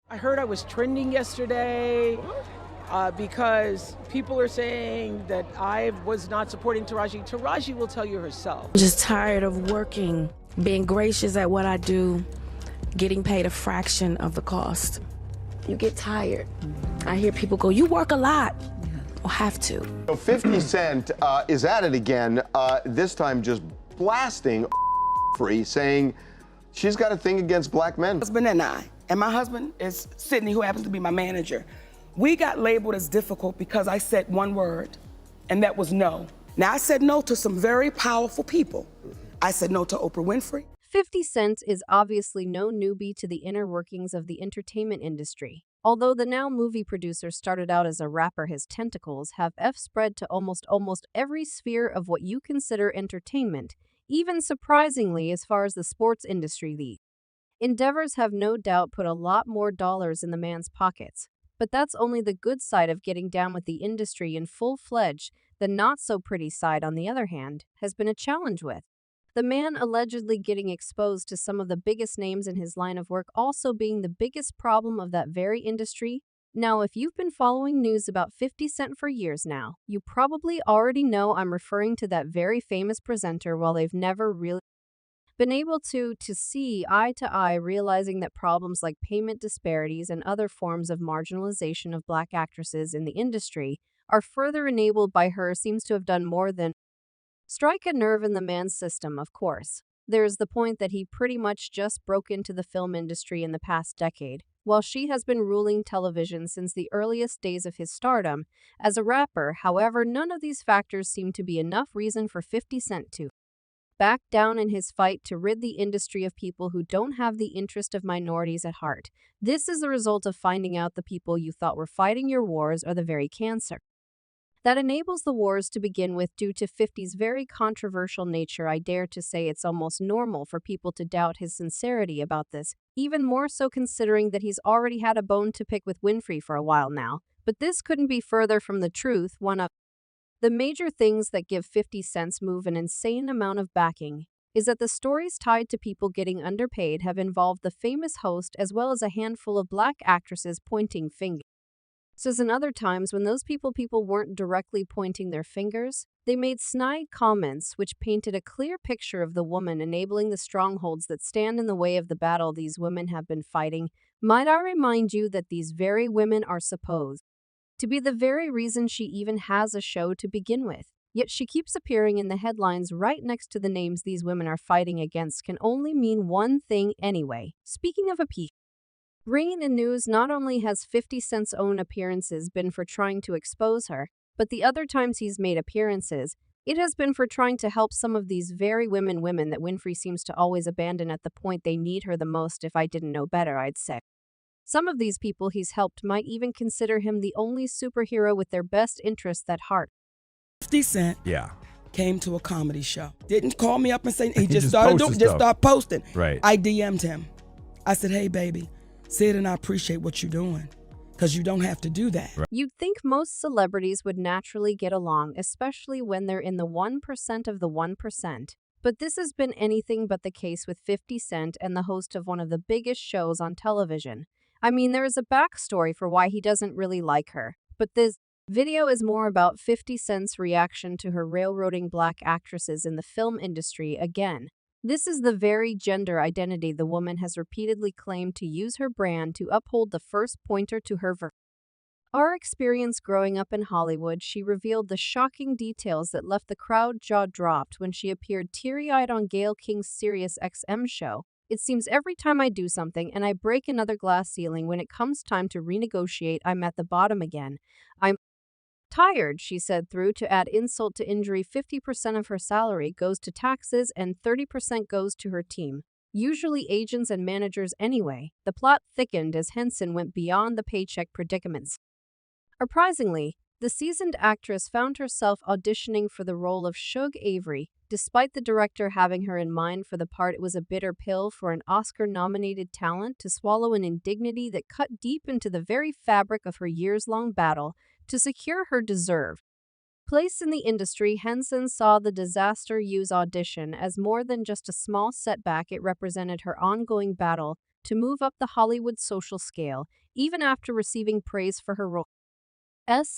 I heard I was trending yesterday because people are saying that I was not supporting Taraji. Taraji will tell you herself. I'm just tired of working, being gracious at what I do, getting paid a fraction of the cost. You get tired. I hear people go, you work a lot. I'll have to. So 50 Cent is at it again, this time just blasting Winfrey, saying she's got a thing against black men. Husband and my husband is Sydney, who happens to be my manager. We got labeled as difficult because I said one word, and that was no. Now, I said no to some very powerful people. I said no to Oprah Winfrey. 50 Cent is obviously no newbie to the inner workings of the entertainment industry. Although the now movie producer started out as a rapper, his tentacles have spread to almost every sphere of what you consider entertainment, even surprisingly as far as the sports industry. The endeavors have no doubt put a lot more dollars in the man's pockets. But that's only the good side of getting down with the industry in full-fledged. The not-so-pretty side, on the other hand, has been a challenge with the man allegedly getting exposed to some of the biggest names in his line of work also being the biggest problem of that very industry. Now, if you've been following news about 50 Cent for years now, you probably already know I'm referring to that very famous presenter. While they've never really been able to see eye to eye, realizing that problems like payment disparities and other forms of marginalization of black actresses in the industry are further enabled by her seems to have done more than strike a nerve in the man's system. Of course, there's the point that he pretty much just broke into the film industry in the past decade, while she has been ruling television since the earliest days of his stardom as a rapper. However, none of these factors seem to be enough reason for 50 Cent to back down in his fight to rid the industry of people who don't have the interest of minorities at heart. This is the result of finding out the people you thought were fighting your wars are the very cancer that enables the wars to begin with. Due to 50's very controversial nature, I dare to say it's almost normal for people to doubt his sincerity about this, even more so considering that he's already had a bone to pick with Winfrey for a while now. But this couldn't be further from the truth. One of the major things that give 50 Cent's move an insane amount of backing is that the stories tied to people getting underpaid have involved the famous host as well as a handful of black actresses pointing fingers. So in other times when those people weren't directly pointing their fingers, they made snide comments which painted a clear picture of the woman enabling the strongholds that stand in the way of the battle these women have been fighting. Might I remind you that these very women are supposed to be the very reason she even has a show to begin with. Yet she keeps appearing in the headlines right next to the names these women are fighting against can only mean one thing anyway. Speaking of bringing in news, not only has 50 Cent's own appearances been for trying to expose her, but the other times he's made appearances, it has been for trying to help some of these very women that Winfrey seems to always abandon at the point they need her the most. If I didn't know better, I'd say some of these people he's helped might even consider him the only superhero with their best interests at heart. 50 Cent came to a comedy show. Didn't call me up and say, he just started posting. Right. I DM'd him. I said, hey, baby, Sid and I appreciate what you're doing, because you don't have to do that. Right. You'd think most celebrities would naturally get along, especially when they're in the 1% of the 1%. But this has been anything but the case with 50 Cent and the host of one of the biggest shows on television. I mean, there is a backstory for why he doesn't really like her, but this video is more about 50 Cent's reaction to her railroading black actresses in the film industry again. This is the very gender identity the woman has repeatedly claimed to use her brand to uphold. The first pointer to her our experience growing up in Hollywood, she revealed the shocking details that left the crowd jaw-dropped when she appeared teary-eyed on Gayle King's Sirius XM show. It seems every time I do something and I break another glass ceiling, when it comes time to renegotiate, I'm at the bottom again. I'm tired, she said, through to add insult to injury. 50% of her salary goes to taxes and 30% goes to her team, usually agents and managers anyway. The plot thickened as Henson went beyond the paycheck predicaments. Surprisingly, the seasoned actress found herself auditioning for the role of Suge Avery. Despite the director having her in mind for the part, it was a bitter pill for an Oscar-nominated talent to swallow, an indignity that cut deep into the very fabric of her years-long battle to secure her deserved place in the industry. Henson saw the disaster use audition as more than just a small setback. It represented her ongoing battle to move up the Hollywood social scale, even after receiving praise for her role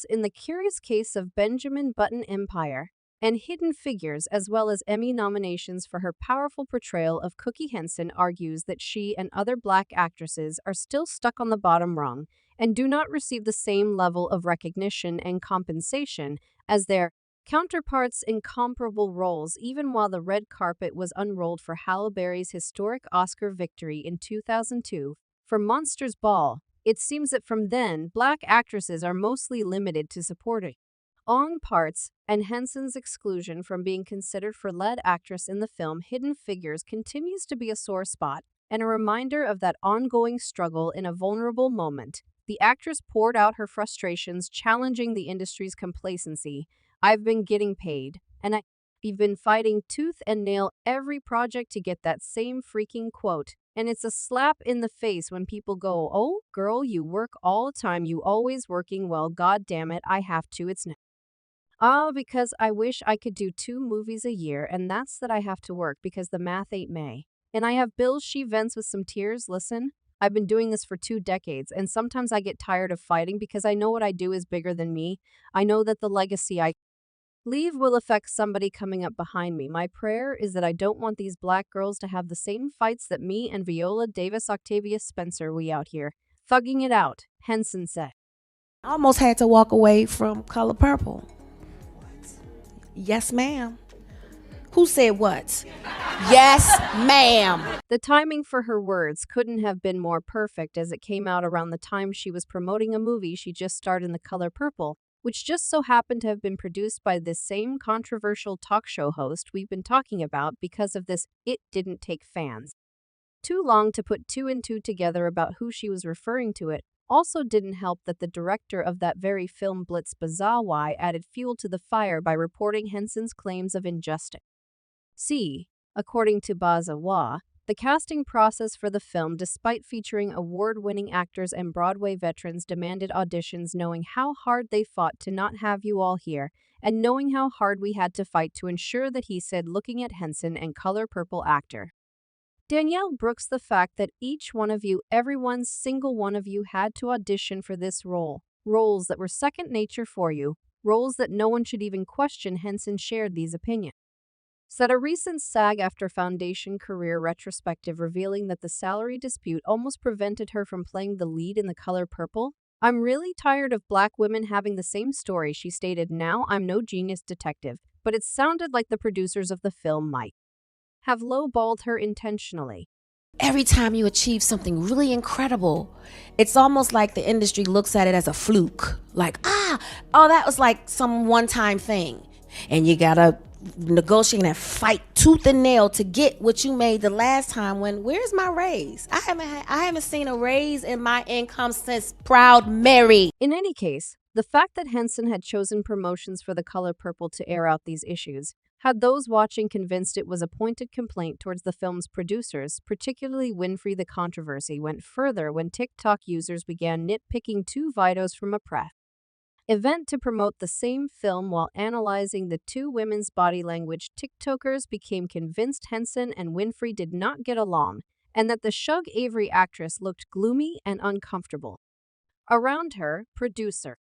in The Curious Case of Benjamin Button Empire, and Hidden Figures, as well as Emmy nominations for her powerful portrayal of Cookie Henson, argues that she and other Black actresses are still stuck on the bottom rung and do not receive the same level of recognition and compensation as their counterparts in comparable roles, even while the red carpet was unrolled for Halle Berry's historic Oscar victory in 2002 for Monsters Ball. It seems that from then, Black actresses are mostly limited to supporting on parts, and Henson's exclusion from being considered for lead actress in the film Hidden Figures continues to be a sore spot and a reminder of that ongoing struggle in a vulnerable moment. The actress poured out her frustrations, challenging the industry's complacency. "I've been getting paid, and I've been fighting tooth and nail every project to get that same freaking quote. And it's a slap in the face when people go, 'Oh, girl, you work all the time, you always working.' Well, god damn it, I have to, it's not. Because I wish I could do 2 movies a year, and that's that I have to work because the math ain't May. And I have bills," she vents with some tears. "Listen, I've been doing this for 2 decades, and sometimes I get tired of fighting because I know what I do is bigger than me. I know that the legacy I leave will affect somebody coming up behind me. My prayer is that I don't want these Black girls to have the same fights that me and Viola Davis, Octavia Spencer, we out here thugging it out," Henson said. I almost had to walk away from Color Purple. Yes, ma'am. Who said what? Yes, ma'am. The timing for her words couldn't have been more perfect, as it came out around the time she was promoting a movie she just starred in, The Color Purple, which just so happened to have been produced by this same controversial talk show host we've been talking about. Because of this, it didn't take fans too long to put 2 and 2 together about who she was referring to. It also didn't help that the director of that very film, Blitz Bazawa, added fuel to the fire by reporting Henson's claims of injustice. According to Bazawa, the casting process for the film, despite featuring award-winning actors and Broadway veterans, demanded auditions, knowing how hard they fought to not have you all here, and knowing how hard we had to fight to ensure that, he said, looking at Henson and Color Purple actor Danielle Brooks, the fact that each one of you, every single one of you, had to audition for this role, roles that were second nature for you, roles that no one should even question. Henson shared these opinions at a recent SAG-AFTRA Foundation career retrospective, revealing that the salary dispute almost prevented her from playing the lead in The Color Purple. "I'm really tired of Black women having the same story," she stated. "Now, I'm no genius detective, but it sounded like the producers of the film might have lowballed her intentionally." Every time you achieve something really incredible, it's almost like the industry looks at it as a fluke. Like, that was like some one-time thing. And you gotta negotiate and fight tooth and nail to get what you made the last time. Where's my raise? I haven't seen a raise in my income since Proud Mary. In any case, the fact that Henson had chosen promotions for The Color Purple to air out these issues had those watching convinced it was a pointed complaint towards the film's producers, particularly Winfrey. The controversy went further when TikTok users began nitpicking 2 videos from a press event to promote the same film while analyzing the 2 women's body language. TikTokers became convinced Henson and Winfrey did not get along, and that the Shug Avery actress looked gloomy and uncomfortable around her. Producer